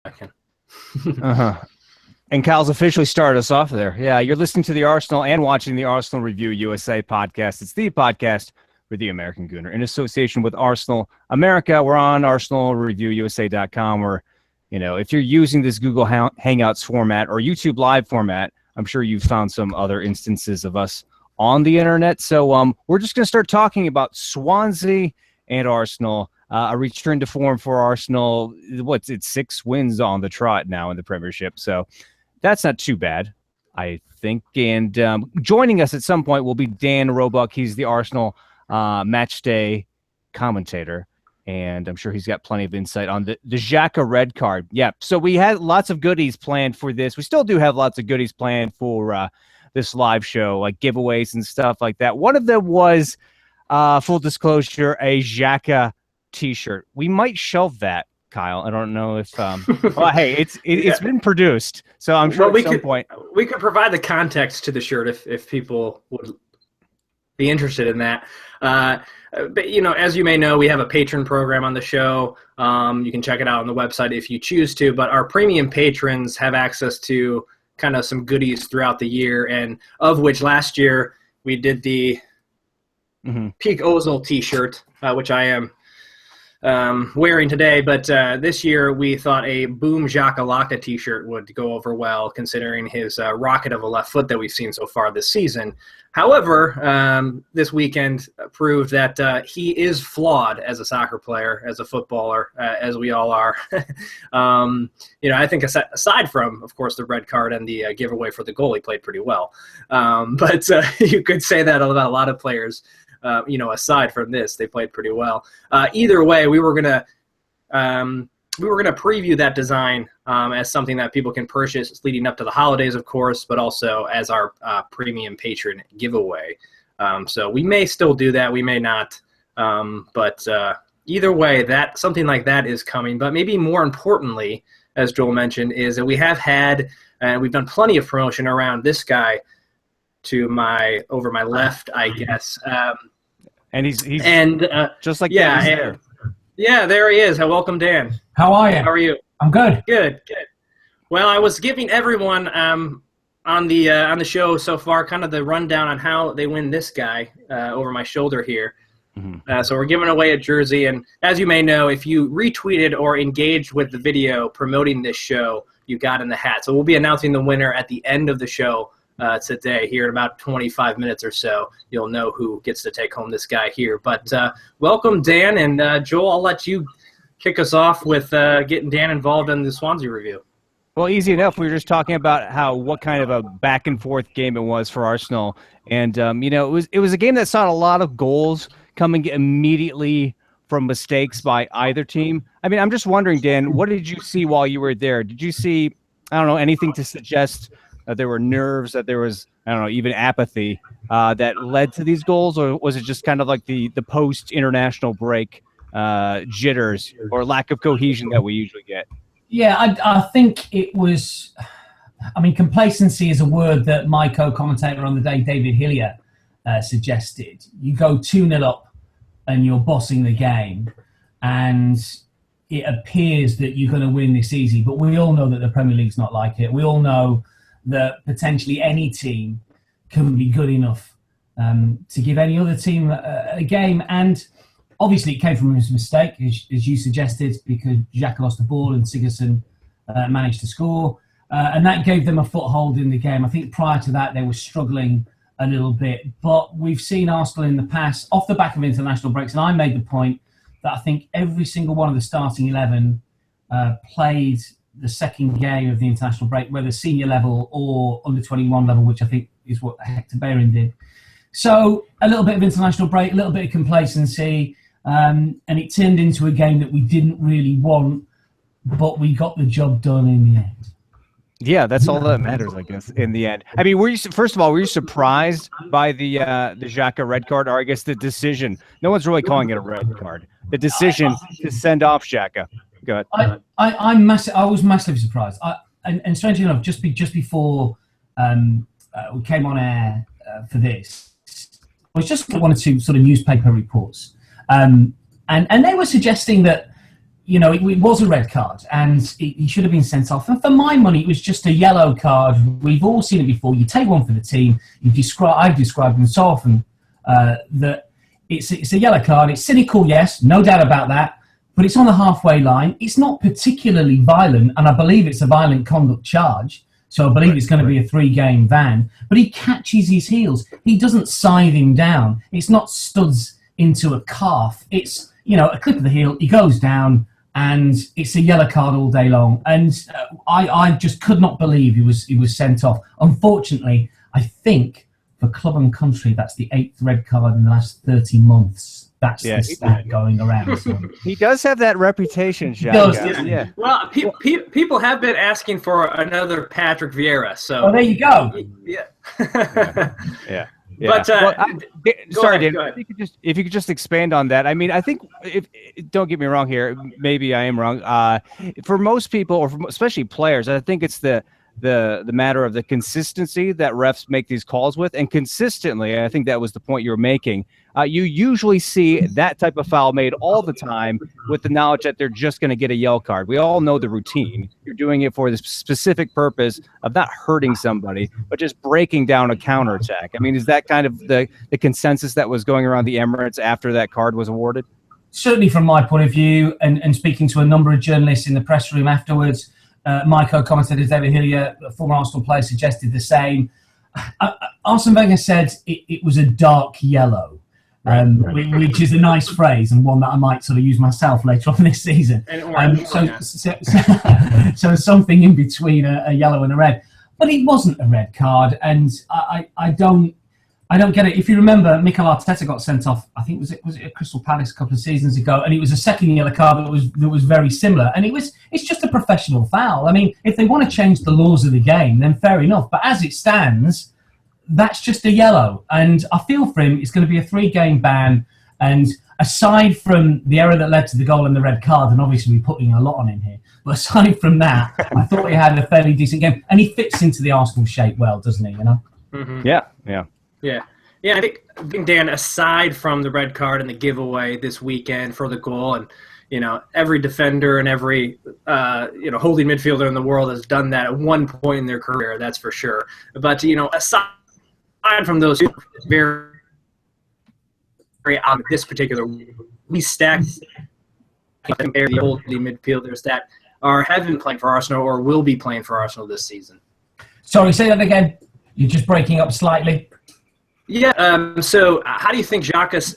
Uh-huh. And Kyle's officially started us off there. Yeah, you're listening to the Arsenal and watching the Arsenal Review USA podcast. It's the podcast for the American Gooner in association with Arsenal America. We're on ArsenalReviewUSA.com, or, if you're using this Google Hangouts format or YouTube Live format, I'm sure you've found some other instances of us on the internet. So we're just going to start talking about Swansea and Arsenal. A return to form for Arsenal. It's 6 wins on the trot now in the Premiership. So that's not too bad, I think. And joining us at some point will be Dan Roebuck. He's the Arsenal match day commentator, and I'm sure he's got plenty of insight on the Xhaka red card. Yeah, so we had lots of goodies planned for this. We still do have lots of goodies planned for this live show, like giveaways and stuff like that. One of them was, full disclosure, a Xhaka T-shirt. We might shelve that, Kyle. I don't know if well, hey, it's been produced, so I'm sure at some point we could provide the context to the shirt if people would be interested in that. But as you may know, we have a Patron program on the show. You can check it out on the website if you choose to, but our premium patrons have access to kind of some goodies throughout the year, and of which last year we did the Peak Ozil T-shirt, which I am wearing today, but this year we thought a Boom Xhaka Laka T-shirt would go over well, considering his rocket of a left foot that we've seen so far this season. However, this weekend proved that he is flawed as a soccer player, as a footballer, as we all are. I think aside from, of course, the red card and the giveaway for the goal, he played pretty well. But you could say that about a lot of players. Aside from this, they played pretty well. Either way, we were gonna preview that design as something that people can purchase leading up to the holidays, of course, but also as our premium patron giveaway. So we may still do that, we may not. But either way, that something like that is coming. But maybe more importantly, as Joel mentioned, is that we have had we've done plenty of promotion around this guy over my left, I guess. And he's just like yeah, there. Yeah, there he is. Welcome, Dan. How are you? How are you? I'm good. Good. Well, I was giving everyone on the show so far kind of the rundown on how they win this guy over my shoulder here. So we're giving away a jersey, and as you may know, if you retweeted or engaged with the video promoting this show, you got in the hat. So we'll be announcing the winner at the end of the show. Today, here in about 25 minutes or so, you'll know who gets to take home this guy here. But welcome, Dan, and Joel, I'll let you kick us off with getting Dan involved in the Swansea review. Well, easy enough. We were just talking about what kind of a back-and-forth game it was for Arsenal. And, it was a game that saw a lot of goals coming immediately from mistakes by either team. I mean, I'm just wondering, Dan, what did you see while you were there? Did you see, anything to suggest that there were nerves, that there was, even apathy that led to these goals? Or was it just kind of like the post-international break jitters or lack of cohesion that we usually get? Yeah, I think it was, complacency is a word that my co-commentator on the day, David Hillier, suggested. You go 2-0 up and you're bossing the game, and it appears that you're going to win this easy. But we all know that the Premier League's not like it. We all know that potentially any team can be good enough to give any other team a game. And obviously it came from his mistake, as you suggested, because Xhaka lost the ball and Sigurdsson managed to score. And that gave them a foothold in the game. I think prior to that, they were struggling a little bit. But we've seen Arsenal in the past, off the back of international breaks, and I made the point that I think every single one of the starting 11 played the second game of the international break, whether senior level or under 21 level, which I think is what Hector Bellerin did. So a little bit of international break, a little bit of complacency, and it turned into a game that we didn't really want, but we got the job done in the end. Yeah, that's all that matters, I guess, in the end. I mean, were you surprised by the Xhaka red card, or I guess the decision? No one's really calling it a red card. The decision to send off Xhaka. Go ahead. I was massively surprised. And strangely enough, just before we came on air for this, I was just one or two sort of newspaper reports, and they were suggesting that it was a red card, and he should have been sent off. And for my money, it was just a yellow card. We've all seen it before. You take one for the team. I've described them so often that it's a yellow card. It's cynical, yes, no doubt about that. But it's on the halfway line. It's not particularly violent, and I believe it's a violent conduct charge. So I believe it's going to be a 3-game ban. But he catches his heels. He doesn't scythe him down. It's not studs into a calf. It's, a clip of the heel. He goes down, and it's a yellow card all day long. And I just could not believe he was sent off. Unfortunately, I think for club and country, that's the 8th red card in the last 30 months. That's the stat going around. So. He does have that reputation, Jack. Yeah. Well, people have been asking for another Patrick Vieira. So there you go. Yeah. Yeah. But sorry, Dan. If you could just expand on that. I mean, I think don't get me wrong here. Maybe I am wrong. For most people, or especially players, I think it's the matter of the consistency that refs make these calls with, and consistently. I think that was the point you were making. You usually see that type of foul made all the time with the knowledge that they're just going to get a yellow card. We all know the routine. You're doing it for the specific purpose of not hurting somebody, but just breaking down a counterattack. I mean, is that kind of the consensus that was going around the Emirates after that card was awarded? Certainly from my point of view, and speaking to a number of journalists in the press room afterwards, my co-commentator David Hillier, a former Arsenal player, suggested the same. Arsene Wenger said it was a dark yellow. Which is a nice phrase and one that I might sort of use myself later on this season. So something in between a yellow and a red, but it wasn't a red card, and I don't get it. If you remember, Mikel Arteta got sent off. I think was it at Crystal Palace a couple of seasons ago, and it was a second yellow card that was very similar, and it's just a professional foul. I mean, if they want to change the laws of the game, then fair enough. But as it stands, that's just a yellow, and I feel for him it's going to be a 3-game ban. And aside from the error that led to the goal and the red card, and obviously we're putting a lot on him here, but aside from that, I thought he had a fairly decent game, and he fits into the Arsenal shape well, doesn't he? Mm-hmm. Yeah. I think Dan, aside from the red card and the giveaway this weekend for the goal, and every defender and every holding midfielder in the world has done that at one point in their career, that's for sure. But aside from those very on this particular, we stacked the holding midfielders that have been playing for Arsenal or will be playing for Arsenal this season. Sorry, say that again. You're just breaking up slightly. Yeah. So how do you think Xhaka's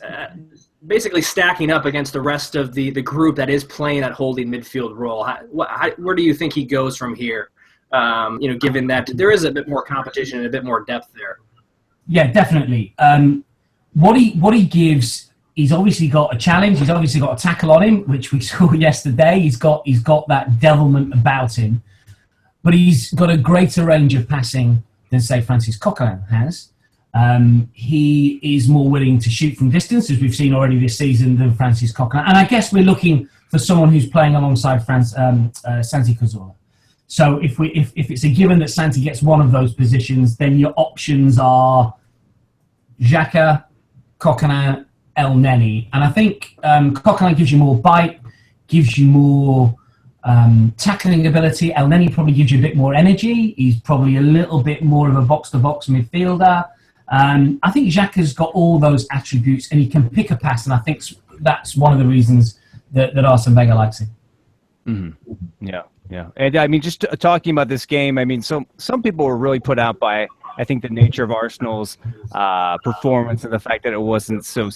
basically stacking up against the rest of the group that is playing that holding midfield role? Where do you think he goes from here? Given that there is a bit more competition and a bit more depth there. Yeah, definitely. What he gives, he's obviously got a challenge. He's obviously got a tackle on him, which we saw yesterday. He's got that devilment about him, but he's got a greater range of passing than, say, Francis Coquelin has. He is more willing to shoot from distance, as we've seen already this season, than Francis Coquelin. And I guess we're looking for someone who's playing alongside Santi Cazorla. So if it's a given that Santi gets one of those positions, then your options are Xhaka, Coquelin, El Neni. And I think Coquelin gives you more bite, gives you more tackling ability. El Neni probably gives you a bit more energy. He's probably a little bit more of a box-to-box midfielder. I think Xhaka's got all those attributes, and he can pick a pass, and I think that's one of the reasons that Arsene Wenger likes him. Mm-hmm. Yeah. And I mean, just talking about this game, I mean, some people were really put out by, I think, the nature of Arsenal's performance and the fact that it wasn't so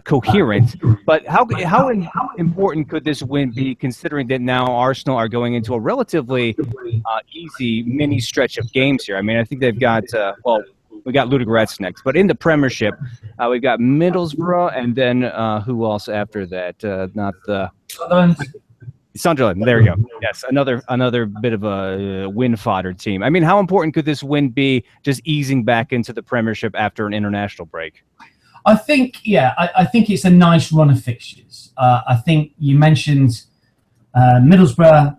coherent. But how important could this win be, considering that now Arsenal are going into a relatively easy mini stretch of games here? I mean, I think they've got we got Ludogorets next, but in the Premiership, we've got Middlesbrough, and then who else after that? Not the Sunderland. There we go. Yes, another bit of a win fodder team. I mean, how important could this win be, just easing back into the Premiership after an international break? I think it's a nice run of fixtures. I think you mentioned Middlesbrough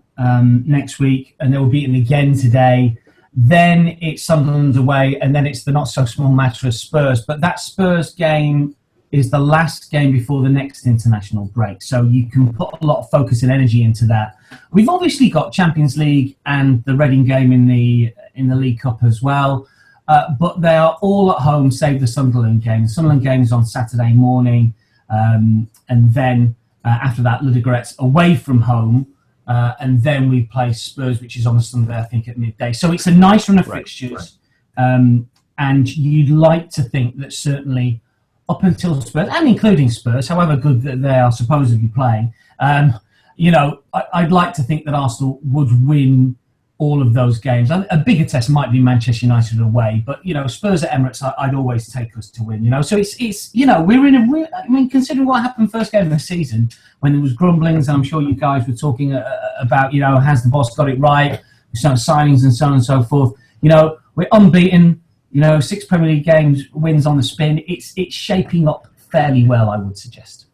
next week, and they will beat them again today. Then it's Sunderland away, and then it's the not-so-small matter of Spurs. But that Spurs game is the last game before the next international break. So you can put a lot of focus and energy into that. We've obviously got Champions League and the Reading game in the League Cup as well. But they are all at home, save the Sunderland game. The Sunderland game is on Saturday morning. And then after that, Ludogorets away from home. And then we play Spurs, which is on a Sunday, I think, at midday. So it's a nice run of fixtures. And you'd like to think that certainly up until Spurs, and including Spurs, however good that they are supposedly playing, I'd like to think that Arsenal would win all of those games. A bigger test might be Manchester United away, but Spurs at Emirates, I'd always take us to win. So it's we're in a real. I mean, considering what happened first game of the season when there was grumblings, and I'm sure you guys were talking about has the boss got it right, some signings and so on and so forth. We're unbeaten. 6 Premier League games, wins on the spin. It's shaping up fairly well, I would suggest.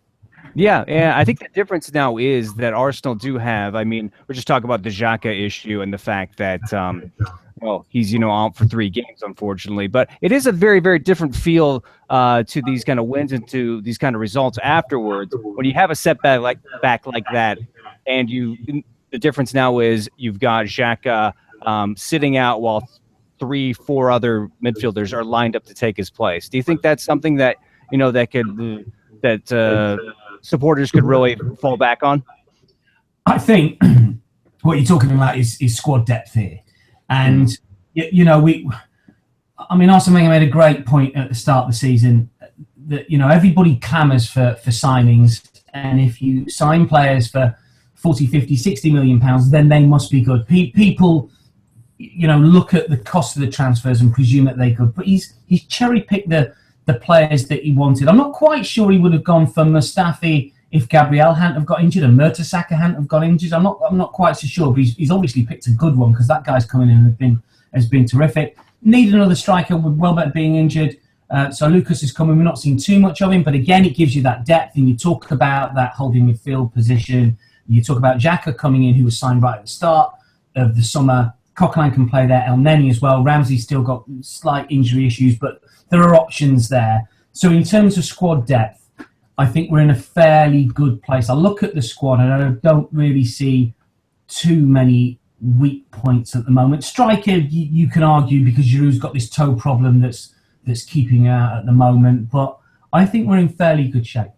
Yeah, I think the difference now is that Arsenal do have, we're just talking about the Xhaka issue and the fact that, he's, out for 3 games, unfortunately. But it is a very, very different feel to these kind of wins and to these kind of results afterwards. When you have a setback like that, and the difference now is you've got Xhaka sitting out while 3-4 other midfielders are lined up to take his place. Do you think that's something that, supporters could really fall back on? I think what you're talking about is squad depth here. And, Arsene Wenger made a great point at the start of the season that, everybody clamours for signings. And if you sign players for 40, 50, 60 million pounds, then they must be good. People, look at the cost of the transfers and presume that they're good. But he's cherry-picked the players that he wanted. I'm not quite sure he would have gone for Mustafi if Gabriel hadn't have got injured and Mertesacker hadn't have got injured. I'm not quite so sure, but he's obviously picked a good one because that guy's coming in and has been terrific. Need another striker with Welbeck being injured. So Lucas is coming. We're not seeing too much of him, but again, it gives you that depth. And you talk about that holding midfield position. You talk about Xhaka coming in, who was signed right at the start of the summer. Coquelin can play there, El Neni as well. Ramsey's still got slight injury issues, but there are options there. So in terms of squad depth, I think we're in a fairly good place. I look at the squad and I don't really see too many weak points at the moment. Striker, you can argue because Giroud's got this toe problem that's keeping out at the moment, but I think we're in fairly good shape.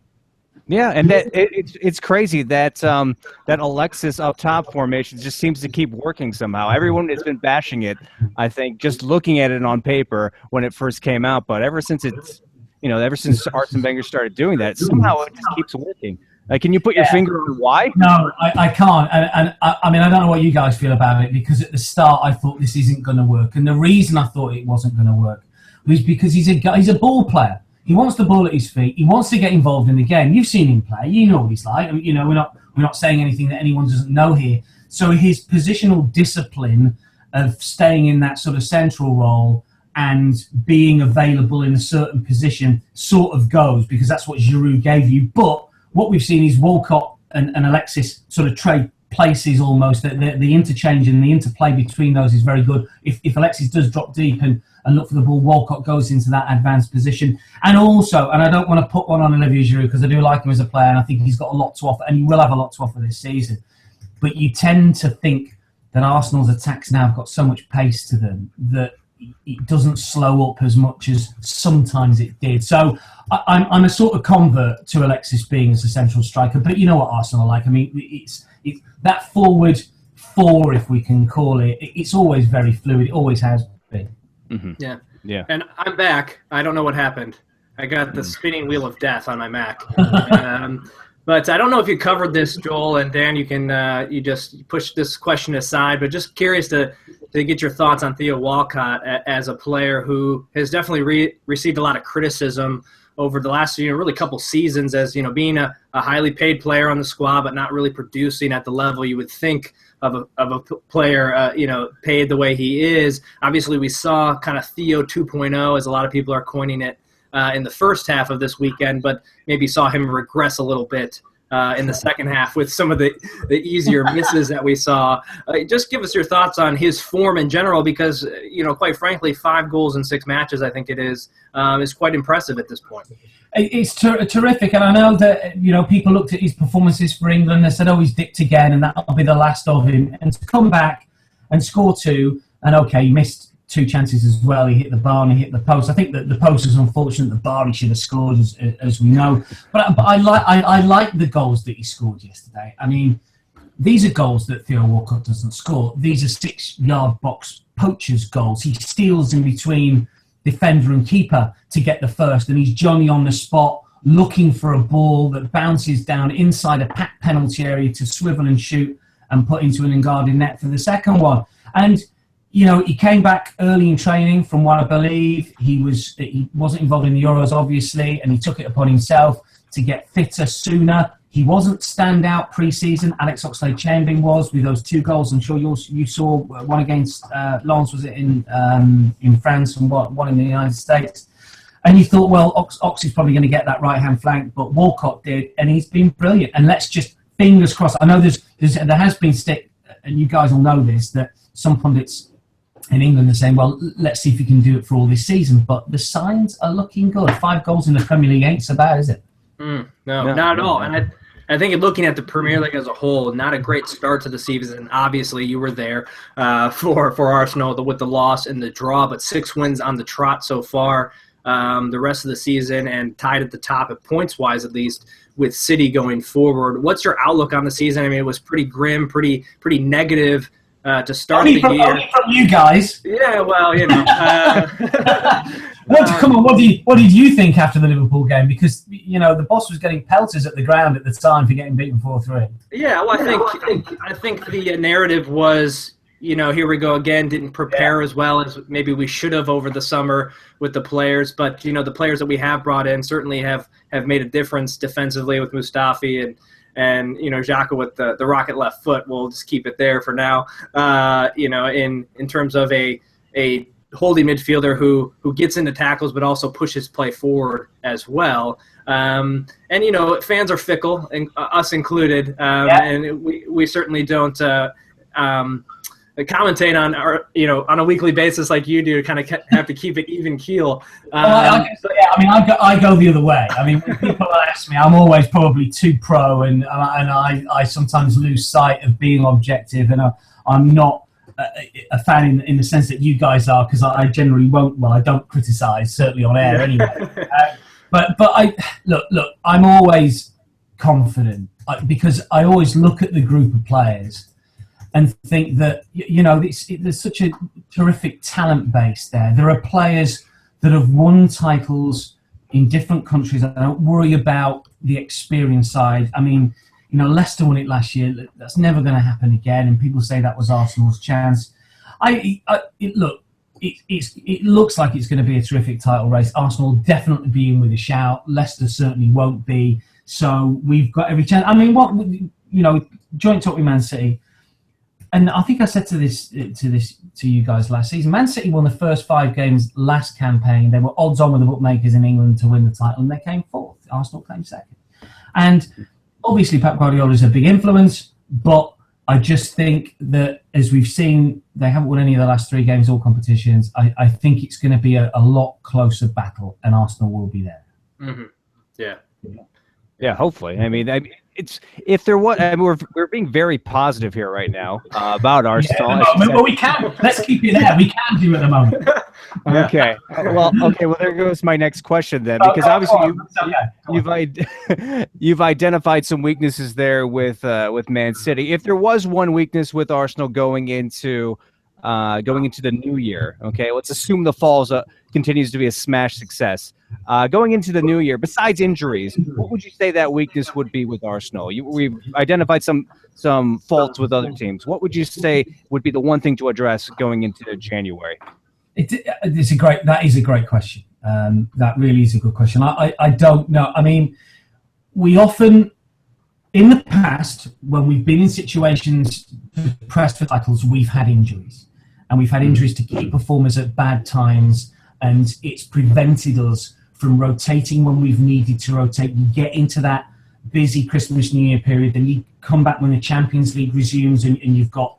Yeah, and it's crazy that that Alexis up top formation just seems to keep working somehow. Everyone has been bashing it, I think, just looking at it on paper when it first came out. But ever since Arsene Wenger started doing that, somehow it just keeps working. Can you put your finger on why? No, I can't. And I don't know what you guys feel about it, because at the start I thought this isn't going to work, and the reason I thought it wasn't going to work was because he's a ball player. He wants the ball at his feet. He wants to get involved in the game. You've seen him play. You know what he's like. We're not saying anything that anyone doesn't know here. So his positional discipline of staying in that sort of central role and being available in a certain position sort of goes, because that's what Giroud gave you. But what we've seen is Walcott and Alexis sort of trade places almost. The interchange and the interplay between those is very good. If Alexis does drop deep and look for the ball, Walcott goes into that advanced position. And also, and I don't want to put one on Olivier Giroud because I do like him as a player and I think he's got a lot to offer, and he will have a lot to offer this season. But you tend to think that Arsenal's attacks now have got so much pace to them that it doesn't slow up as much as sometimes it did. So I'm a sort of convert to Alexis being as a central striker. But you know what Arsenal are like. It's that forward four, if we can call it, it's always very fluid. It always has been. Mm-hmm. Yeah. And I'm back. I don't know what happened. I got the spinning wheel of death on my Mac. But I don't know if you covered this, Joel, and Dan, you can you just push this question aside. But just curious to get your thoughts on Theo Walcott as a player who has definitely received a lot of criticism over the last really couple seasons as being a highly paid player on the squad, but not really producing at the level you would think of a player paid the way he is. Obviously, we saw kind of Theo 2.0, as a lot of people are coining it, in the first half of this weekend, but maybe saw him regress a little bit in the second half with some of the easier misses that we saw. Just give us your thoughts on his form in general, because, quite frankly, 5 goals in 6 matches, I think it is quite impressive at this point. It's terrific, and I know that people looked at his performances for England and said, "Oh, he's dipped again, and that'll be the last of him." And to come back and score 2, and okay, he missed 2 chances as well. He hit the bar and he hit the post. I think that the post was unfortunate. The bar he should have scored, as we know. But I like the goals that he scored yesterday. I mean, these are goals that Theo Walcott doesn't score. These are 6-yard box poachers goals. He steals in between defender and keeper to get the first, and he's Johnny on the spot looking for a ball that bounces down inside a packed penalty area to swivel and shoot and put into an unguarded net for the second one. And he came back early in training, from what I believe. He wasn't involved in the Euros, obviously, and he took it upon himself to get fitter sooner. He wasn't standout pre-season. Alex Oxlade-Chamberlain was, with those 2 goals. I'm sure you saw one against Lens, was it, in France, and one in the United States. And you thought, well, Ox is probably going to get that right-hand flank, but Walcott did, and he's been brilliant. And let's just, fingers crossed. I know there has been stick, and you guys will know this, that some pundits in England are saying, well, let's see if he can do it for all this season. But the signs are looking good. 5 goals in the Premier League ain't so bad, is it? No, not at all. And I think looking at the Premier League as a whole, not a great start to the season. Obviously, you were there for Arsenal with the loss and the draw, but 6 wins on the trot so far the rest of the season, and tied at the top, at points-wise at least, with City going forward. What's your outlook on the season? I mean, it was pretty grim, pretty negative to start the year. Only from you guys. Yeah, well, Come on, what did you think after the Liverpool game? Because the boss was getting pelters at the ground at the time for getting beaten 4-3. Yeah, well, I think the narrative was, here we go again. Didn't prepare as well as maybe we should have over the summer with the players. But the players that we have brought in certainly have made a difference defensively with Mustafi and Xhaka with the rocket left foot. We'll just keep it there for now. In terms of a holding midfielder who gets into tackles but also pushes play forward as well. And fans are fickle, and us included. And we certainly don't commentate on on a weekly basis like you do. Kind of have to keep it even keel. I go the other way. I mean, when people ask me, I'm always probably too pro, and I sometimes lose sight of being objective, and I'm not a fan in the sense that you guys are, because I generally won't. Well, I don't criticise, certainly on air anyway. But I look. I'm always confident because I always look at the group of players and think that there's such a terrific talent base there. There are players that have won titles in different countries. I don't worry about the experience side. I mean, Leicester won it last year. That's never going to happen again. And people say that was Arsenal's chance. It looks like it's going to be a terrific title race. Arsenal will definitely be in with a shout. Leicester certainly won't be. So we've got every chance. I mean, joint talk with Man City. And I think I said to you guys last season. Man City won the first 5 games last campaign. They were odds on with the bookmakers in England to win the title, and they came 4th. Arsenal came 2nd. And obviously, Pep Guardiola is a big influence, but I just think that, as we've seen, they haven't won any of the last 3 games, all competitions. I think it's going to be a lot closer battle, and Arsenal will be there. Mm-hmm. Yeah, hopefully. I mean, it's if there was. I mean, we're being very positive here right now about Arsenal. Well, we can. Let's keep it there. We can do at the moment. Okay. Well, there goes my next question then, because obviously you've identified some weaknesses there with Man City. If there was one weakness with Arsenal going into the new year, okay, let's assume the falls continues to be a smash success. Going into the new year, besides injuries, what would you say that weakness would be with Arsenal? We've identified some faults with other teams. What would you say would be the one thing to address going into January? That is a great question. That really is a good question. I don't know. I mean, we often, in the past, when we've been in situations pressed for titles, we've had injuries. And we've had injuries to key performers at bad times, and it's prevented us from rotating when we've needed to rotate and get into that busy Christmas New Year period. Then you come back when the Champions League resumes, and you've got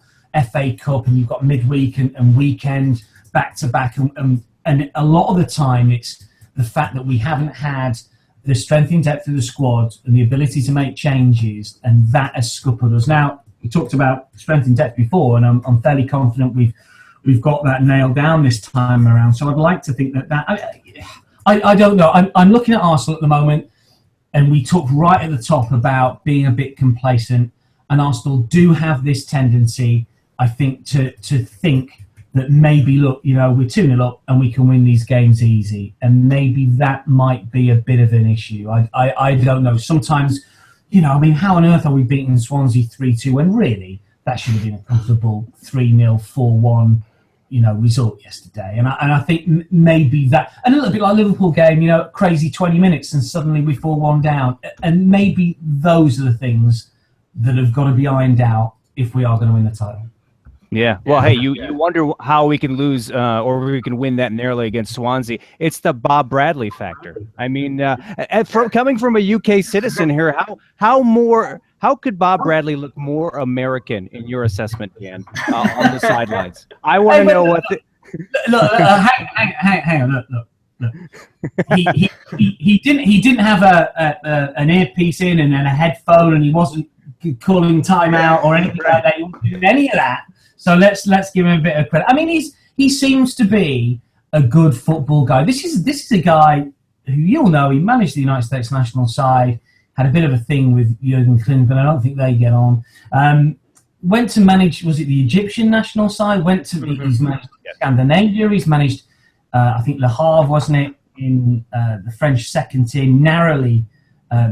FA Cup, and you've got midweek and weekend back to back, and a lot of the time it's the fact that we haven't had the strength and depth of the squad and the ability to make changes, and that has scuppered us. Now, we talked about strength and depth before, and I'm fairly confident we've got that nailed down this time around. So I'd like to think that I don't know. I'm looking at Arsenal at the moment, and we talked right at the top about being a bit complacent, and Arsenal do have this tendency, I think, to think that maybe, look, we're 2-0 up and we can win these games easy, and maybe that might be a bit of an issue. I don't know. Sometimes, how on earth are we beating Swansea 3-2 when really that should have been a comfortable 3-0, 4-1, result yesterday. And I think maybe that, and a little bit like Liverpool game, crazy 20 minutes and suddenly we 4-1 down. And maybe those are the things that have got to be ironed out if we are going to win the title. Yeah. Well, hey, you wonder how we can lose or we can win that narrowly against Swansea. It's the Bob Bradley factor. I mean, coming from a UK citizen here, how could Bob Bradley look more American in your assessment, Dan, on the sidelines? I want to know what. Hang on. Look. He didn't have an earpiece in and a headphone, and he wasn't calling timeout or anything like that. He wasn't doing any of that. So let's give him a bit of credit. I mean, he seems to be a good football guy. This is a guy who, you'll know, he managed the United States national side, had a bit of a thing with Jurgen Klinsmann. I don't think they get on. Went to manage, was it the Egyptian national side? He's managed Scandinavia. He's managed, I think, Le Havre, wasn't it, in the French second team, narrowly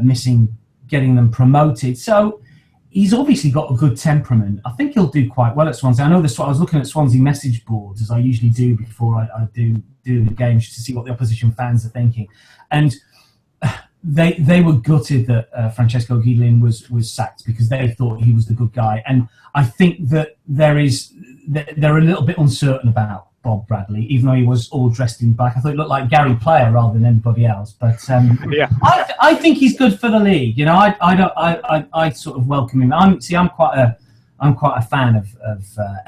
missing getting them promoted. So he's obviously got a good temperament. I think he'll do quite well at Swansea. I know I was looking at Swansea message boards, as I usually do before I do the games, just to see what the opposition fans are thinking. And they were gutted that Francesco Guilin was sacked, because they thought he was the good guy. And I think that they're a little bit uncertain about Bob Bradley, even though he was all dressed in black. I thought he looked like Gary Player rather than anybody else. But yeah, I think he's good for the league. I sort of welcome him. I'm quite a fan of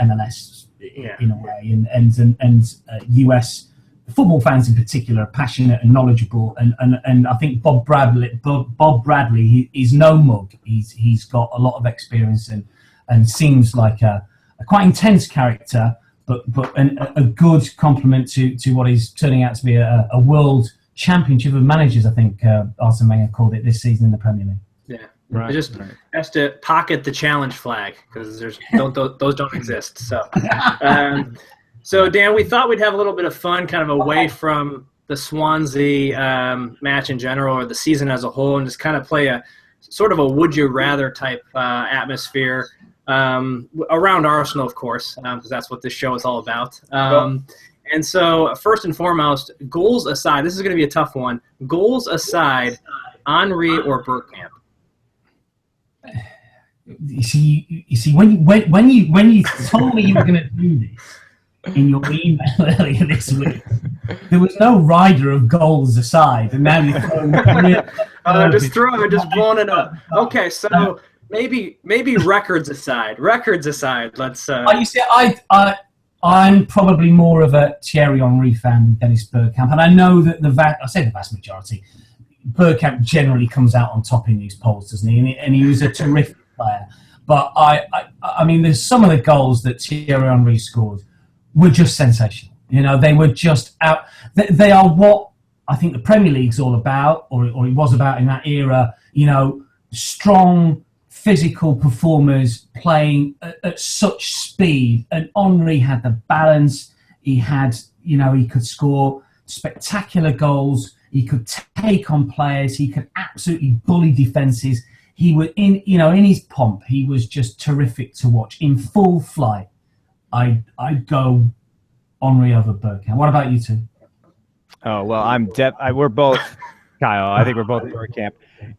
MLS in a way, and US football fans in particular are passionate and knowledgeable. And I think Bob Bradley, he's no mug. He's got a lot of experience and seems like a quite intense character. But a good compliment to what is turning out to be a world championship of managers, I think Arsene Wenger called it this season in the Premier League. Yeah, right. It just has to pocket the challenge flag, because those don't exist. So, so Dan, we thought we'd have a little bit of fun, kind of away from the Swansea match in general, or the season as a whole, and just kind of play a sort of a would you rather type atmosphere. Around Arsenal, of course, because that's what this show is all about. And so, first and foremost, goals aside, this is going to be a tough one. Goals aside, Henry or Bergkamp? You see, when you told me you were going to do this in your email earlier this week, there was no rider of goals aside, and now you're just blowing it up. Okay, so. Maybe records aside. Let's. You see, I'm probably more of a Thierry Henry fan than Dennis Bergkamp, and I know that the vast majority, Bergkamp generally comes out on top in these polls, doesn't he? And he was a terrific player. But I mean, there's some of the goals that Thierry Henry scored were just sensational. They were just out. They are what I think the Premier League's all about, or it was about in that era. Strong, physical performers playing at such speed, and Henry had the balance. He had, he could score spectacular goals. He could take on players. He could absolutely bully defenses. He was in his pomp. He was just terrific to watch in full flight. I'd go Henry over Bergkamp. What about you two? Oh well, we're both Kyle. I think we're both Bergkamp.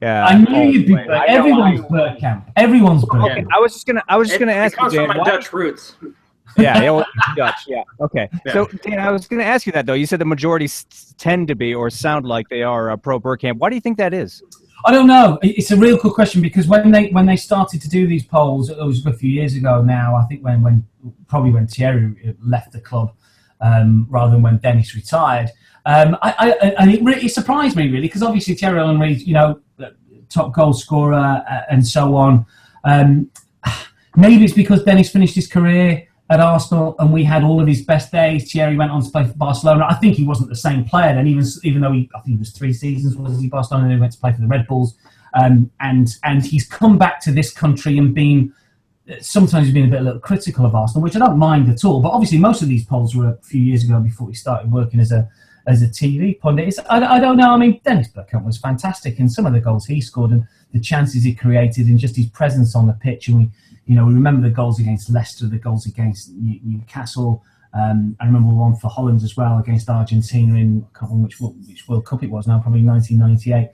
Yeah, I knew you'd be. Everyone's Bergkamp. Everyone's Bergkamp. Okay, I was just gonna ask you, Dan. From my Dutch roots. Yeah, Dutch. Yeah. Okay. Yeah. So, Dan, I was gonna ask you that though. You said the majority tend to be or sound like they are pro Bergkamp. Why do you think that is? I don't know. It's a real good question, because when they started to do these polls, it was a few years ago now. I think when Thierry left the club, rather than when Dennis retired. And it surprised me, really, because obviously Thierry Henry, top goal scorer and so on. Maybe it's because Dennis finished his career at Arsenal and we had all of his best days. Thierry went on to play for Barcelona. I think he wasn't the same player then, even though I think he was 3 seasons, was he, Barcelona, and he went to play for the Red Bulls. And he's come back to this country and sometimes he's been a little critical of Arsenal, which I don't mind at all. But obviously most of these polls were a few years ago before he started working as a TV pundit. I don't know. I mean, Dennis Bergkamp was fantastic in some of the goals he scored and the chances he created and just his presence on the pitch. And we remember the goals against Leicester, the goals against Newcastle. I remember one for Holland as well against Argentina in, I can't remember which World Cup it was now, probably 1998.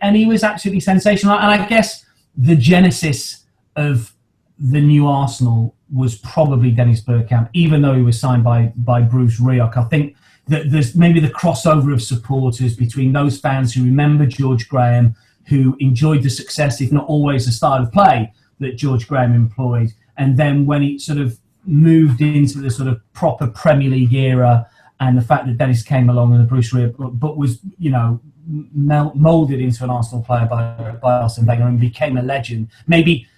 And he was absolutely sensational. And I guess the genesis of the new Arsenal was probably Dennis Bergkamp, even though he was signed by Bruce Rioch. I think that there's maybe the crossover of supporters between those fans who remember George Graham, who enjoyed the success, if not always the style of play that George Graham employed, and then when he sort of moved into the sort of proper Premier League era, and the fact that Dennis came along and the Bruce Rioch, but was moulded into an Arsenal player by Arsene Wenger and became a legend. Maybe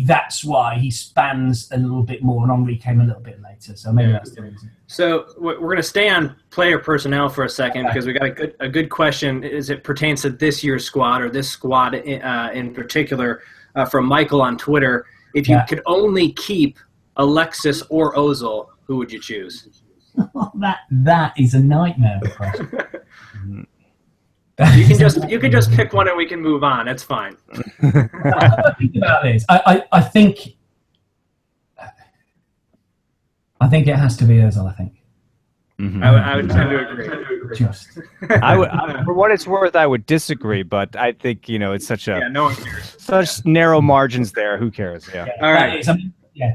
that's why he spans a little bit more, and Henry came a little bit later. So maybe that's the reason. So we're going to stay on player personnel for a second, because we got a good question as it pertains to this year's squad, or this squad in particular, from Michael on Twitter. If you could only keep Alexis or Ozil, who would you choose? That is a nightmare of a question. You can just pick one and we can move on. It's fine. I think about this. I think it has to be Ozil. I think. Mm-hmm. I would tend to agree. Just. For what it's worth, I would disagree, but I think it's such no one cares. Such narrow margins there. Who cares? Yeah. All right.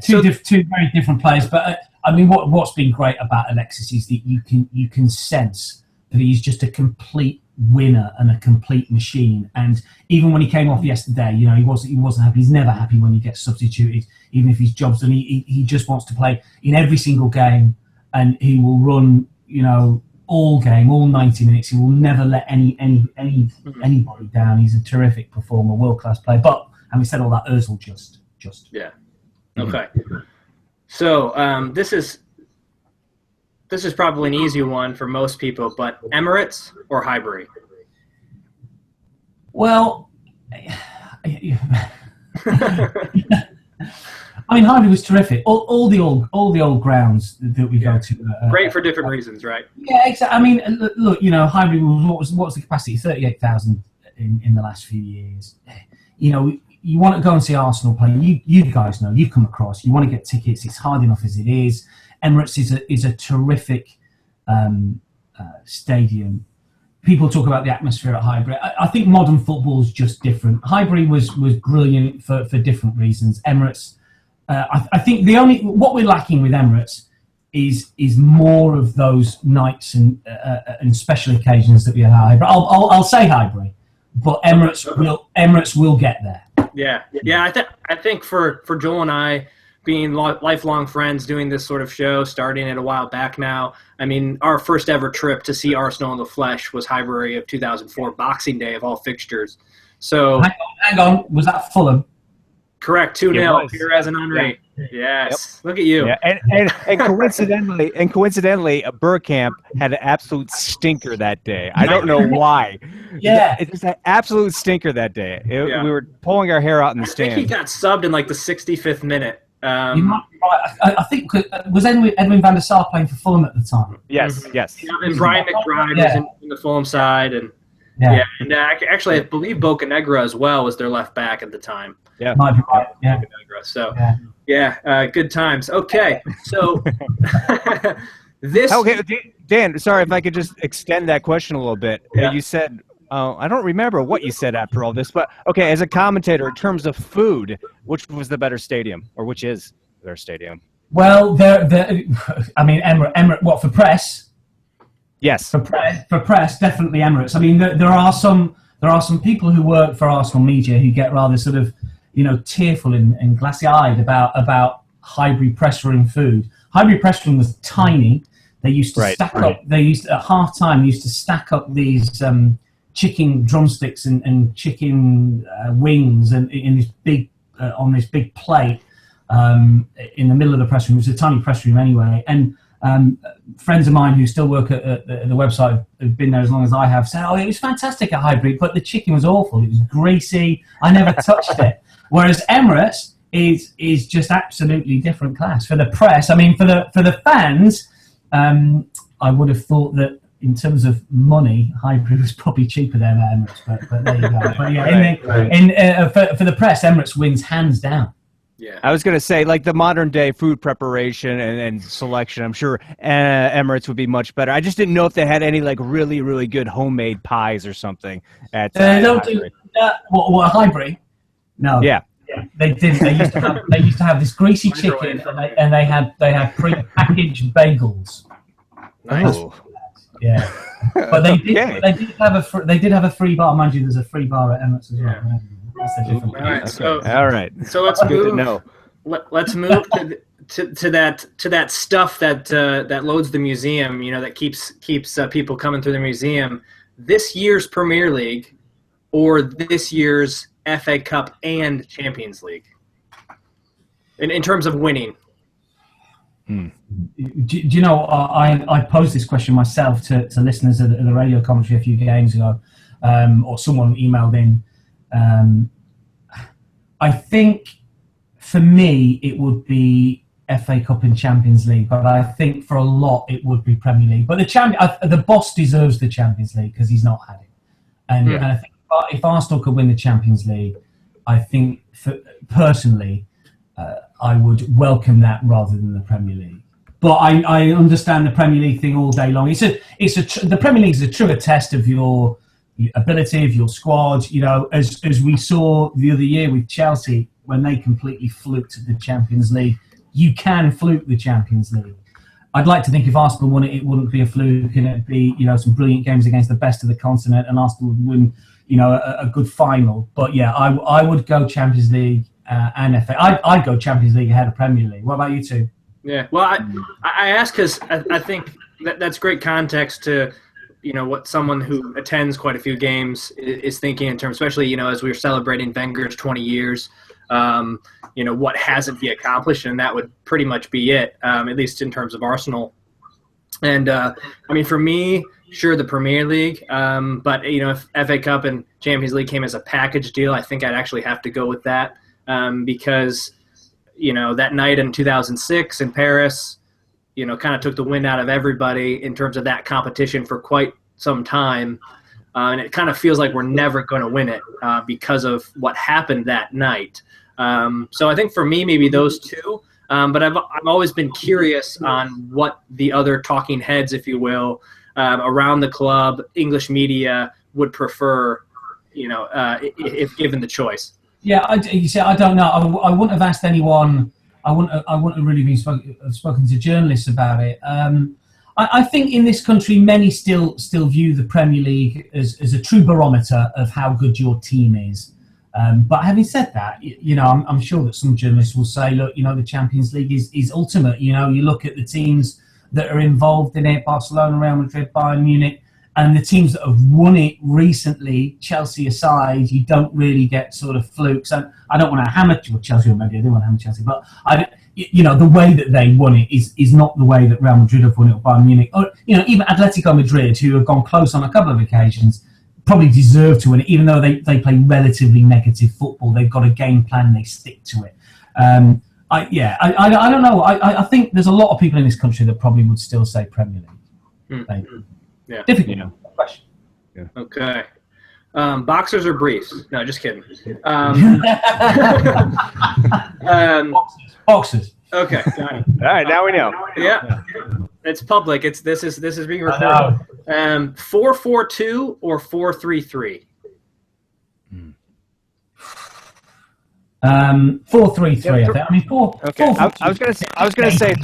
Two very different players, but what's been great about Alexis is that you can sense that he's just a complete winner and a complete machine. And even when he came off yesterday, he wasn't happy. He's never happy when he gets substituted, even if his job's done. He just wants to play in every single game, and he will run all game, all 90 minutes. He will never let anybody down. He's a terrific performer, world class player. But having said all that, Ozil just yeah. Okay. So this is probably an easy one for most people, but Emirates or Highbury? Well, Highbury was terrific. All the old grounds that we go to. Great for different reasons, right? Yeah, exactly. Look, Highbury was what was the capacity? 38,000 in the last few years. You want to go and see Arsenal play. You guys know. You come across. You want to get tickets. It's hard enough as it is. Emirates is a terrific stadium. People talk about the atmosphere at Highbury. I think modern football is just different. Highbury was brilliant for different reasons. Emirates, I think what we're lacking with Emirates is more of those nights and special occasions that we have at Highbury. I'll say Highbury, but Emirates will get there. Yeah. I think for Joel and I, being lifelong friends, doing this sort of show, starting it a while back now. Our first ever trip to see Arsenal in the flesh was Highbury of 2004, Boxing Day of all fixtures. So hang on, was that Fulham? Correct, 2-0. Pires and Henry. Yeah. Yes, Look at you. Yeah. And coincidentally, Bergkamp had an absolute stinker that day. I don't know why. Yeah, it's an absolute stinker that day. We were pulling our hair out in the stand. I think he got subbed in like the 65th minute. You might be right. I think was Edwin van der Sar playing for Fulham at the time. Yes. Yeah, and Brian McBride was in the Fulham side, and actually I believe Bocanegra as well was their left back at the time. Yeah, might be right. Yeah. So good times. Okay, so this. Okay, Dan. Sorry if I could just extend that question a little bit. Yeah. You said. I don't remember what you said after all this, but okay, as a commentator, in terms of food, which was the better stadium, or which is their stadium? Well, Emirates. What for press? Yes. For press, definitely Emirates. There are some there are some people who work for Arsenal media who get rather sort of, tearful and glassy-eyed about Highbury press room food. Highbury press room was tiny. They used to stack up. They used at half-time. Used to stack up these chicken drumsticks and chicken wings and in this big on this big plate in the middle of the press room. It was a tiny press room anyway. And friends of mine who still work at the website have been there as long as I have said, "Oh, it was fantastic at Highbury, but the chicken was awful. It was greasy. I never touched it." Whereas Emirates is just absolutely different class. For the press, I mean, for the fans, I would have thought that in terms of money, Highbury was probably cheaper than Emirates. But there you go. But yeah, for the press, Emirates wins hands down. Yeah, I was going to say, like the modern day food preparation and selection, I'm sure Emirates would be much better. I just didn't know if they had any like really, really good homemade pies or something at Highbury. What Highbury? No. Yeah. They did. They used to have this greasy chicken, and they had pre-packaged bagels. Nice. Yeah, but they did have a free bar. Mind you, there's a free bar at Emirates as well. Yeah. That's a different. All right. So let's move. Let's move to that stuff that loads the museum. That keeps people coming through the museum. This year's Premier League, or this year's FA Cup and Champions League, in terms of winning. Do you know, I posed this question myself to listeners of the radio commentary a few games ago, or someone emailed in. I think for me it would be FA Cup and Champions League, but I think for a lot it would be Premier League. But the boss deserves the Champions League because he's not had it, and I think if Arsenal could win the Champions League, I think personally I would welcome that rather than the Premier League. But I understand the Premier League thing all day long. The Premier League is a truer test of your ability, of your squad. As we saw the other year with Chelsea when they completely fluked the Champions League. You can fluke the Champions League. I'd like to think if Arsenal won it, it wouldn't be a fluke, and it'd be some brilliant games against the best of the continent, and Arsenal would win a good final. But yeah, I would go Champions League and FA. I'd go Champions League ahead of Premier League. What about you two? Yeah, well, I ask because I think that's great context to what someone who attends quite a few games is thinking in terms, especially as we're celebrating Wenger's 20 years. What hasn't he accomplished, and that would pretty much be it, at least in terms of Arsenal. And for me, sure, the Premier League, but if FA Cup and Champions League came as a package deal, I think I'd actually have to go with that, because that night in 2006 in Paris, kind of took the wind out of everybody in terms of that competition for quite some time. And it kind of feels like we're never going to win it because of what happened that night. So I think for me, maybe those two. But I've always been curious on what the other talking heads, if you will, around the club, English media would prefer, if given the choice. Yeah, I don't know. I wouldn't have asked anyone. I wouldn't have really been spoken to journalists about it. I think in this country, many still view the Premier League as a true barometer of how good your team is. But having said that, I'm sure that some journalists will say, look, the Champions League is ultimate. You look at the teams that are involved in it: Barcelona, Real Madrid, Bayern Munich. And the teams that have won it recently, Chelsea aside, you don't really get sort of flukes. And I don't want to hammer Chelsea, or maybe I do want to hammer Chelsea, but the way that they won it is not the way that Real Madrid have won it, or Bayern Munich, or even Atletico Madrid, who have gone close on a couple of occasions, probably deserve to win it, even though they play relatively negative football. They've got a game plan, they stick to it. I don't know. I think there's a lot of people in this country that probably would still say Premier League. Yeah. Difficult question. Yeah. Okay. Boxers or briefs? No, just kidding. Boxers. Okay. Got it. All right, now we know. Yeah. It's public. This is being recorded. 4-4-2 or 4-3-3? 4-3-3. I think. I mean, four. Okay. I was gonna say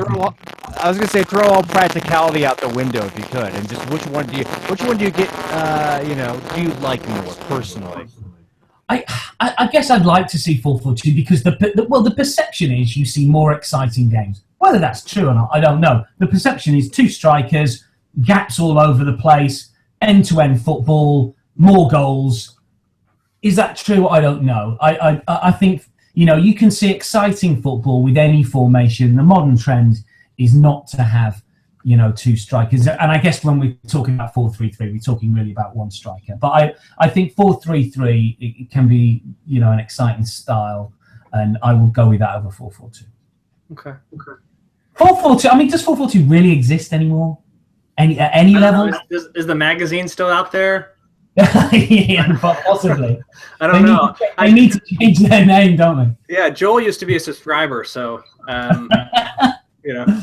I was gonna say throw all practicality out the window if you could, and just which one do you get? Do you like more personally? I guess I'd like to see 4-4-2 because the perception is you see more exciting games. Whether that's true or not, I don't know. The perception is 2 strikers, gaps all over the place, end-to-end football, more goals. Is that true? I don't know. I think, you can see exciting football with any formation. The modern trend is not to have, 2 strikers. And I guess when we're talking about 4-3-3, we're talking really about 1 striker. But I think 4-3-3, it can be, an exciting style. And I will go with that over 4-4-2. Okay. 4-4-2, I mean, does 4-4-2 really exist anymore? At any level? Is the magazine still out there? Yeah, possibly. I don't know. They need to change their name, don't they? Yeah, Joel used to be a subscriber, so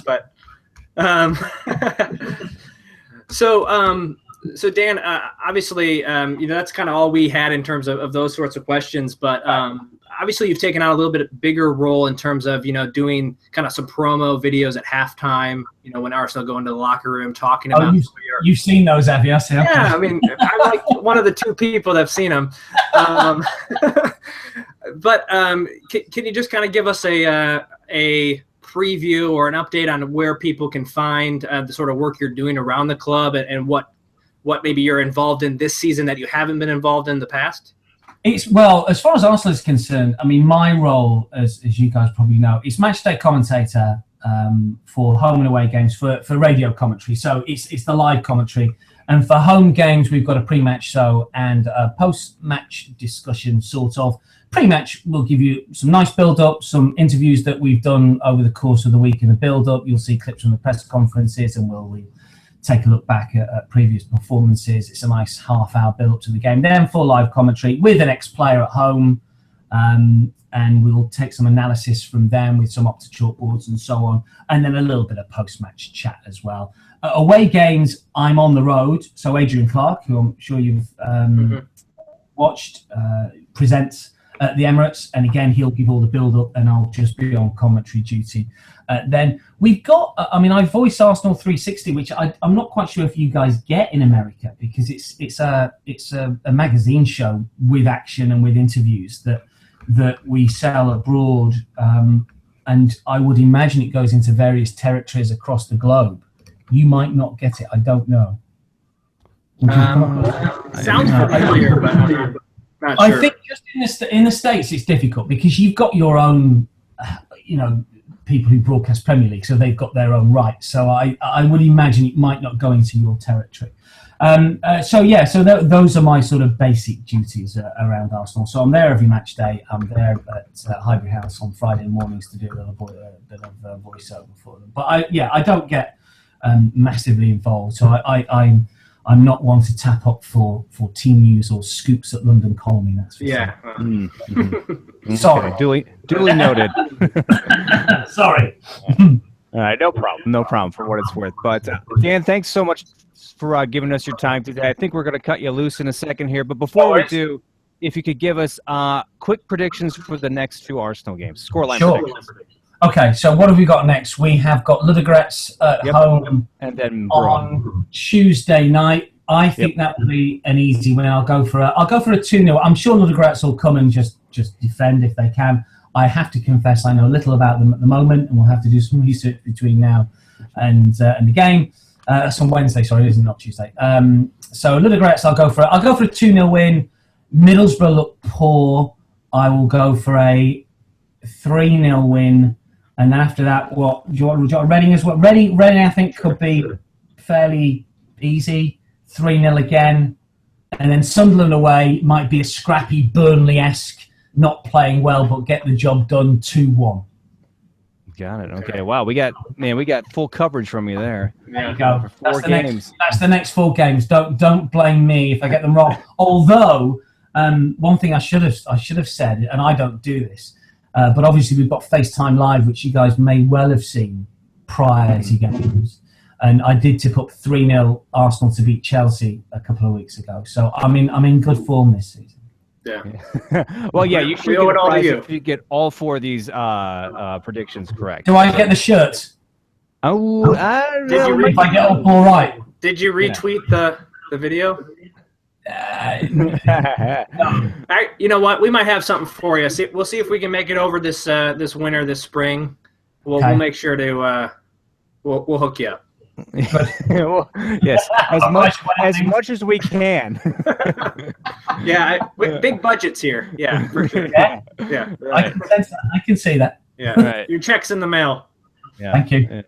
but so Dan, obviously, that's kind of all we had in terms of those sorts of questions, but obviously you've taken on a little bit bigger role in terms of, doing kind of some promo videos at halftime, when Arsenal go into the locker room talking about. You've seen those, have you? Yeah, I mean, I'm like one of the 2 people that have seen them. But can you just kind of give us a preview or an update on where people can find the sort of work you're doing around the club and what maybe you're involved in this season that you haven't been involved in the past? Well, as far as Arsenal is concerned, I mean, my role, as you guys probably know, is matchday commentator for home and away games for radio commentary. So it's the live commentary. And for home games, we've got a pre-match show and a post-match discussion sort of. Pre-match, we'll give you some nice build-up, some interviews that we've done over the course of the week in the build-up. You'll see clips from the press conferences and we'll take a look back at previous performances. It's a nice half-hour build-up to the game. Then full live commentary with an ex-player at home, and we'll take some analysis from them with some up to chalkboards and so on, and then a little bit of post-match chat as well. Away games, I'm on the road, so Adrian Clark, who I'm sure you've watched, presents at the Emirates, and again, he'll give all the build-up, and I'll just be on commentary duty. Then we've got, I voice Arsenal 360, which I'm not quite sure if you guys get in America, because it's a magazine show with action and with interviews that we sell abroad, and I would imagine it goes into various territories across the globe. You might not get it, I don't know. Sounds familiar, but not sure. I think just in the States it's difficult because you've got your own, people who broadcast Premier League, so they've got their own rights. So I would imagine it might not go into your territory. Those are my sort of basic duties around Arsenal. So I'm there every match day. I'm there at Highbury House on Friday mornings to do a little bit of voiceover for them. But I don't get massively involved. So I'm not one to tap up for team news or scoops at London Colney. That's for sure. Sorry. Duly noted. Sorry. All right, no problem for what it's worth. But Dan, thanks so much for giving us your time today. I think we're going to cut you loose in a second here. But before we do, if you could give us quick predictions for the next 2 Arsenal games. Scoreline predictions. Okay, so what have we got next? We have got Ludogorets at home and then on Tuesday night. I think that will be an easy win. I'll go for a 2-0. I'm sure Ludogorets will come and just defend if they can. I have to confess I know little about them at the moment, and we'll have to do some research between now and the game. That's on Wednesday, sorry, it isn't, not Tuesday. So Ludogorets, I'll go for a 2-0 win. Middlesbrough look poor. I will go for a 3-0 win. And then after that, what do you want Reading as well? Reading, I think, could be fairly easy. 3-0 again. And then Sunderland away might be a scrappy Burnley-esque, not playing well, but get the job done, 2-1. Got it. Okay. Wow. We got full coverage from you there. There you go. For 4 games. That's the next 4 games. Don't blame me if I get them wrong. Although, one thing I should have said, and I don't do this, but obviously we've got FaceTime Live, which you guys may well have seen prior to games. And I did tip up 3-0 Arsenal to beat Chelsea a couple of weeks ago. So I'm in good form this season. Yeah. Well, yeah, you should get a prize if you get all 4 of these predictions correct. Do I get the shirt? Oh, If I get up all right. Did you retweet the video? You know what? We might have something for you. We'll see if we can make it over this winter, this spring. We'll make sure to we'll hook you up. Well, yes, as much as we can. Yeah, big budgets here. Yeah, for sure. Yeah. Right. I can see that. Yeah, right. Your check's in the mail. Yeah. Thank you.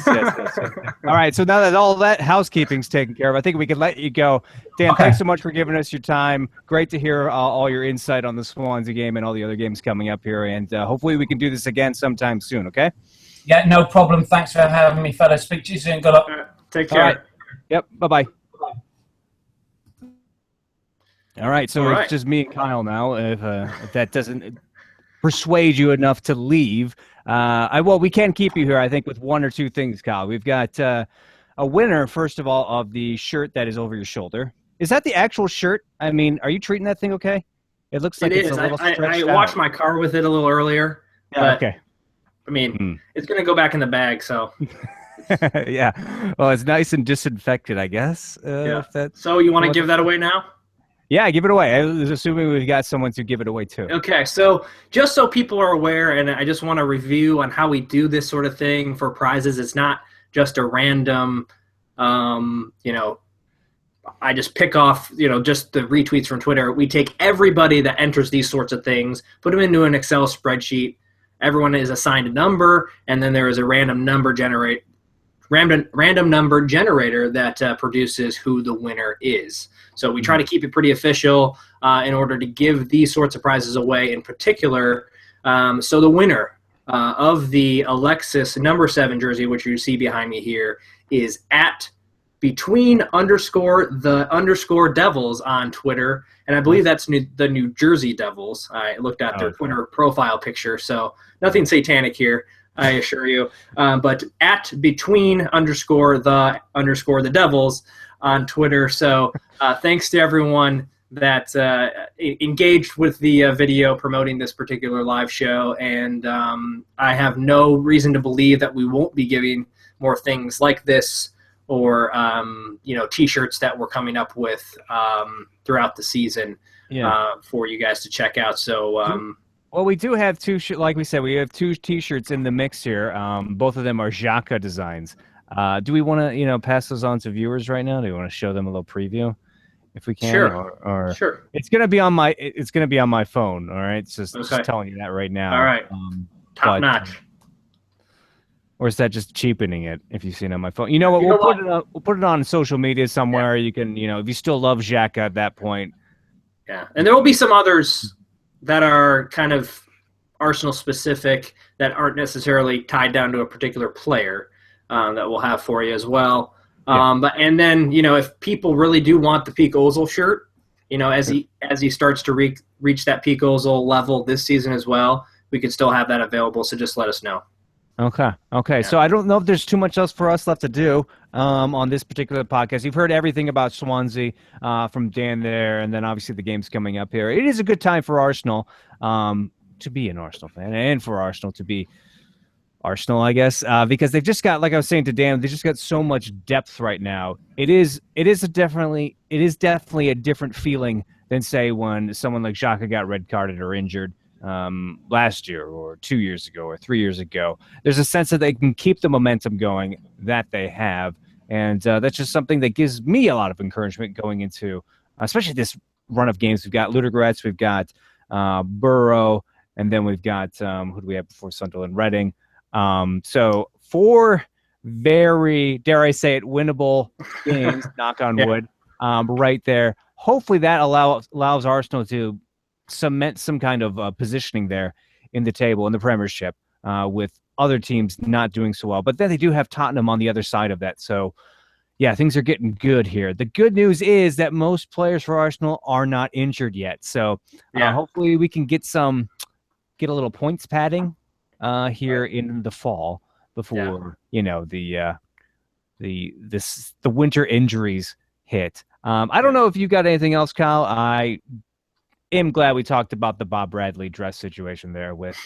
Yes. All right, so now that all that housekeeping's taken care of, I think we can let you go. Dan, thanks so much for giving us your time. Great to hear all your insight on the Swansea game and all the other games coming up here, and hopefully we can do this again sometime soon, okay? Yeah, no problem. Thanks for having me, fellas. Speak to you soon. Good luck. Take care. All right. Yep, bye-bye. All right, so it's just me and Kyle now. If that doesn't persuade you enough to leave, we can keep you here, I think, with one or two things, Kyle. We've got a winner, first of all, of the shirt that is over your shoulder. Is that the actual shirt? I mean, are you treating that thing okay? It looks like it's a little stretched out. I washed my car with it a little earlier. Yeah, okay. I mean, it's going to go back in the bag, so. Yeah. Well, it's nice and disinfected, I guess. So you want to give that away now? Yeah, give it away. I was assuming we've got someone to give it away to. Okay, so just so people are aware, and I just want to review on how we do this sort of thing for prizes. It's not just a random, I just pick off, just the retweets from Twitter. We take everybody that enters these sorts of things, put them into an Excel spreadsheet. Everyone is assigned a number, and then there is a random number generator that produces who the winner is. So we try to keep it pretty official in order to give these sorts of prizes away in particular. So the winner of the Alexis number 7 jersey, which you see behind me here, is at _the_Devils on Twitter. And I believe that's the New Jersey Devils. I looked at their Twitter profile picture, so nothing satanic here, I assure you. But at _the Devils on Twitter. So thanks to everyone that engaged with the video promoting this particular live show. And I have no reason to believe that we won't be giving more things like this or, T-shirts that we're coming up with throughout the season for you guys to check out. So, well, we do have like we said, we have 2 T-shirts in the mix here. Both of them are Xhaka designs. Do we want to, pass those on to viewers right now? Do you want to show them a little preview, if we can? Sure. Sure. It's gonna be on my phone. All right, it's just telling you that right now. All right. Top notch. Or is that just cheapening it? If you've seen it on my phone, you know what? We'll put it on social media somewhere. You can, if you still love Xhaka at that point. Yeah, and there will be some others that are kind of Arsenal specific that aren't necessarily tied down to a particular player that we'll have for you as well. And then if people really do want the Peak Ozil shirt, as he starts to reach that Peak Ozil level this season as well, we could still have that available. So just let us know. Okay. Yeah. So I don't know if there's too much else for us left to do on this particular podcast. You've heard everything about Swansea from Dan there, and then obviously the game's coming up here. It is a good time for Arsenal to be an Arsenal fan, and for Arsenal to be Arsenal, I guess, because they've just got, like I was saying to Dan, they just got so much depth right now. It is definitely a different feeling than, say, when someone like Xhaka got red carded or injured last year or 2 years ago or 3 years ago. There's a sense that they can keep the momentum going that they have, and that's just something that gives me a lot of encouragement going into, especially this run of games. We've got Ludogorets, we've got Borough, and then we've got who do we have before Sunderland? Reading. So 4 very, dare I say it, winnable games, knock on wood, right there. Hopefully that allows Arsenal to cement some kind of positioning there in the table in the Premiership with other teams not doing so well. But then they do have Tottenham on the other side of that. So, yeah, things are getting good here. The good news is that most players for Arsenal are not injured yet. So hopefully we can get a little points padding here in the fall before the winter injuries hit. I don't know if you got anything else, Kyle. I am glad we talked about the Bob Bradley dress situation there with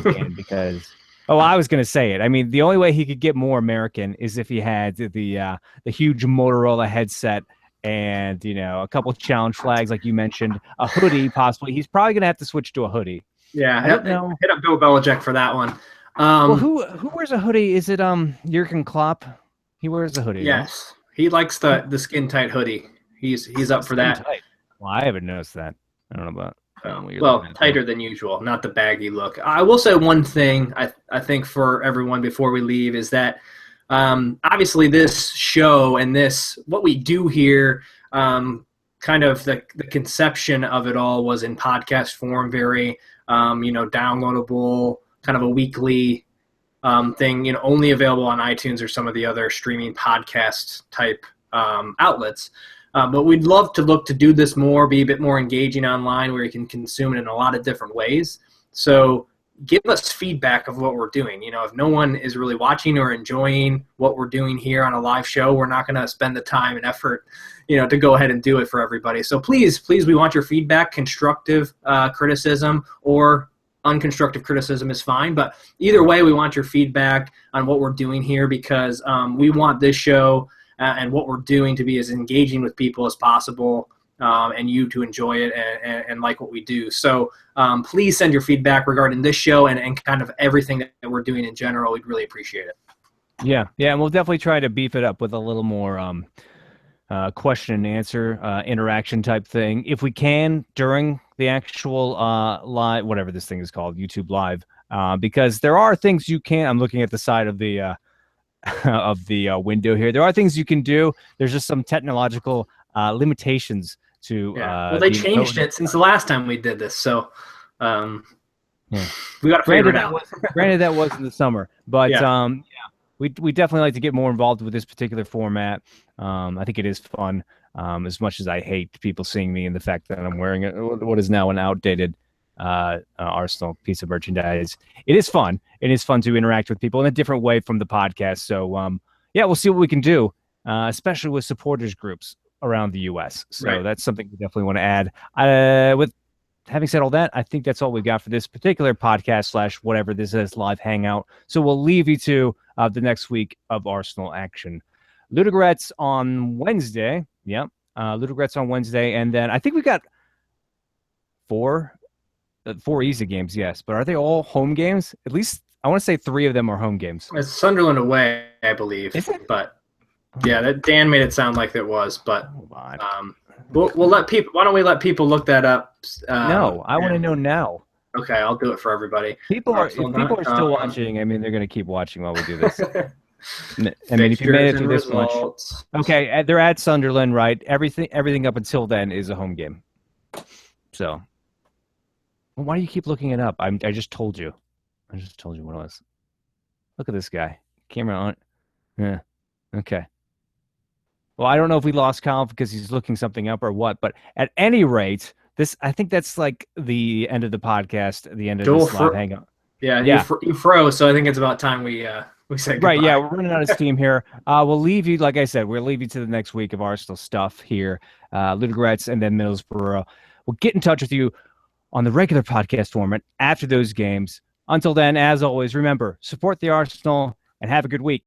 Dan, because Oh, I was going to say it. I mean, the only way he could get more American is if he had the huge Motorola headset and, a couple of challenge flags, like you mentioned, a hoodie, possibly. He's probably going to have to switch to a hoodie. Yeah, I don't know. Hit up Bill Belichick for that one. Well, who wears a hoodie? Is it Jurgen Klopp? He wears a hoodie. Yes, right? He likes the skin tight hoodie. He's up for that. Tight. Well, I haven't noticed that. I don't know about. Tighter than usual, not the baggy look. I will say one thing I think for everyone before we leave is that obviously this show and what we do here, kind of the conception of it all was in podcast form, very downloadable, kind of a weekly thing, only available on iTunes or some of the other streaming podcast type outlets. But we'd love to look to do this more, be a bit more engaging online where you can consume it in a lot of different ways. So give us feedback of what we're doing. If no one is really watching or enjoying what we're doing here on a live show, we're not going to spend the time and effort, to go ahead and do it for everybody. So please, we want your feedback. Constructive criticism or unconstructive criticism is fine. But either way, we want your feedback on what we're doing here because we want this show and what we're doing to be as engaging with people as possible, and you to enjoy it and like what we do. So please send your feedback regarding this show and kind of everything that we're doing in general. We'd really appreciate it. Yeah, and we'll definitely try to beef it up with a little more question and answer interaction type thing, if we can, during the actual live, whatever this thing is called, YouTube Live, because there are things you can. I'm looking at the side of the window here. There are things you can do. There's just some technological limitations to. Well, they changed it since the last time we did this, so we got to figure it out. Granted, that was in the summer, but we definitely like to get more involved with this particular format. I think it is fun. As much as I hate people seeing me in the fact that I'm wearing what is now an outdated Arsenal piece of merchandise. It is fun. It is fun to interact with people in a different way from the podcast. So, we'll see what we can do, especially with supporters groups around the U.S. So That's something we definitely want to add. With having said all that, I think that's all we got for this particular podcast / whatever this is, live hangout. So we'll leave you to the next week of Arsenal action. Ludogorets on Wednesday. Yep. Ludogorets on Wednesday. And then I think we got four easy games, yes. But are they all home games? At least I want to say 3 of them are home games. It's Sunderland away, I believe. Is it? But Dan made it sound like it was. But we'll let people. Why don't we let people look that up? No, I want to know now. Okay, I'll do it for everybody. People are still watching. I mean, they're going to keep watching while we do this. I mean, if you made it through this much, okay, they're at Sunderland, right? Everything up until then is a home game. So, why do you keep looking it up? I just told you. I just told you what it was. Look at this guy. Camera on. Yeah. Okay. Well, I don't know if we lost Kyle because he's looking something up or what, but at any rate, I think that's like the end of the podcast, the end of this live hangout. Yeah. You froze, so I think it's about time we say goodbye. Right, yeah, we're running out of steam here. We'll leave you, like I said, we'll leave you to the next week of Arsenal stuff here. Ludogorets and then Middlesbrough. We'll get in touch with you on the regular podcast format after those games. Until then, as always, remember, support the Arsenal and have a good week.